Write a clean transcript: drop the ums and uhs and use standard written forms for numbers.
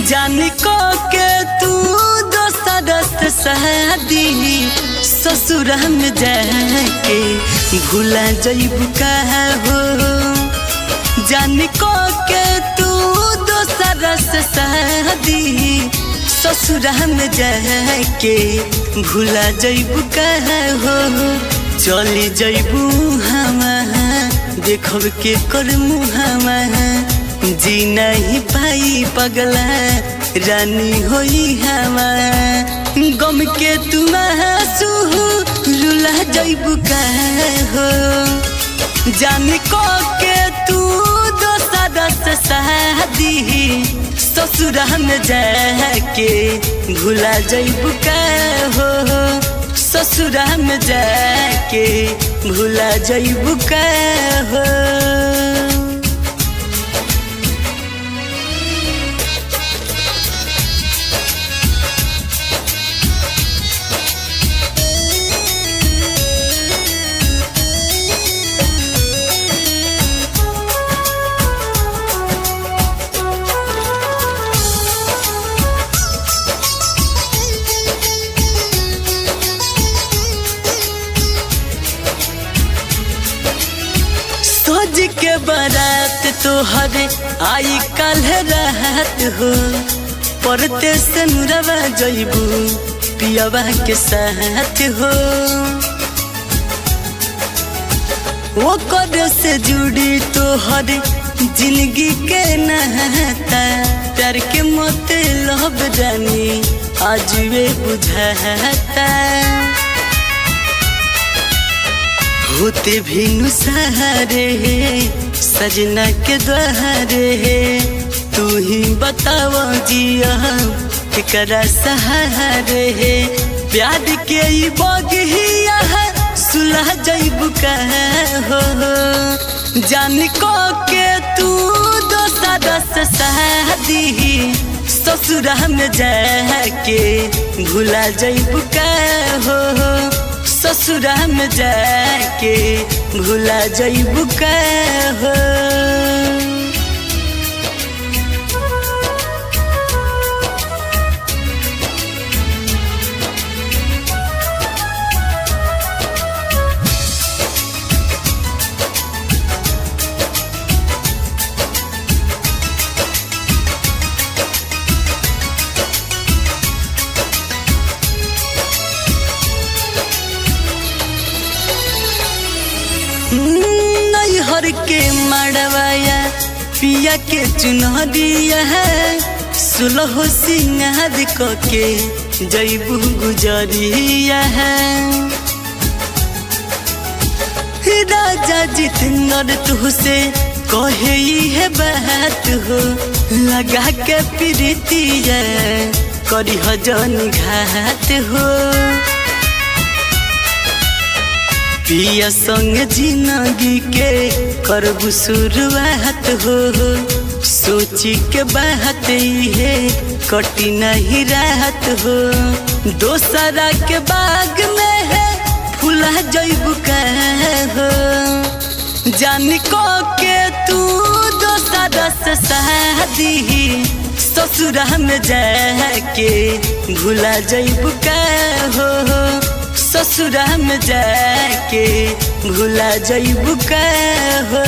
जानी को के तू दोस्त शादी ससुर में जाके भूला जइबू का हो। जानी को के तू दोस्त शादी ससुर में जाके भूला जइबू का हो। चली जइबू हमा देखब के कर मुहामा जी नहीं पाई पगला रानी होई हवा। गम के तुम आंसू रुला जइबू का हो। जानी को के तू दोस्त शादी ससुर में जाके भूला जइबू का हो। ससुर में जाके भूला जइबू का हो। सोच के बारात तोहरे आई कल रात हो। परते से नुरवा जइबू पियावा के साथ हो। वो कद से जुड़ी तोहरे जिंदगी के नाता। प्यार के मतलब रानी आज वे बुझाता। होते भी नुसहारे सजना के द्वारे। तू ही बताओ जिया केकरा सहारे। प्यार के ई बगिया सुलह जइबू का हो। जानी को के तू दोस्त शादी ससुर में जाके भूला जइबू का हो। ससुर में जाके भूला जइबू का हो। नैहर के मड़वाया पिया के चुनरिया है। सुलह सिंगार के जइबू गुजरिया है। राजा जितनर तुहसे कहे है बात हो। लगा के प्रीतिया करी जन घात हो। पिया संग जिंदगी के करबू शुरुआत हो। सोची के बात है कटी नहीं रात हो। दोसरा के बाग में है फूला जइबू का हो। जानी को के तू दोस्त शादी ससुर में जाके भूला जइबू का हो। ससुर में जाके भूला जइबू का हो।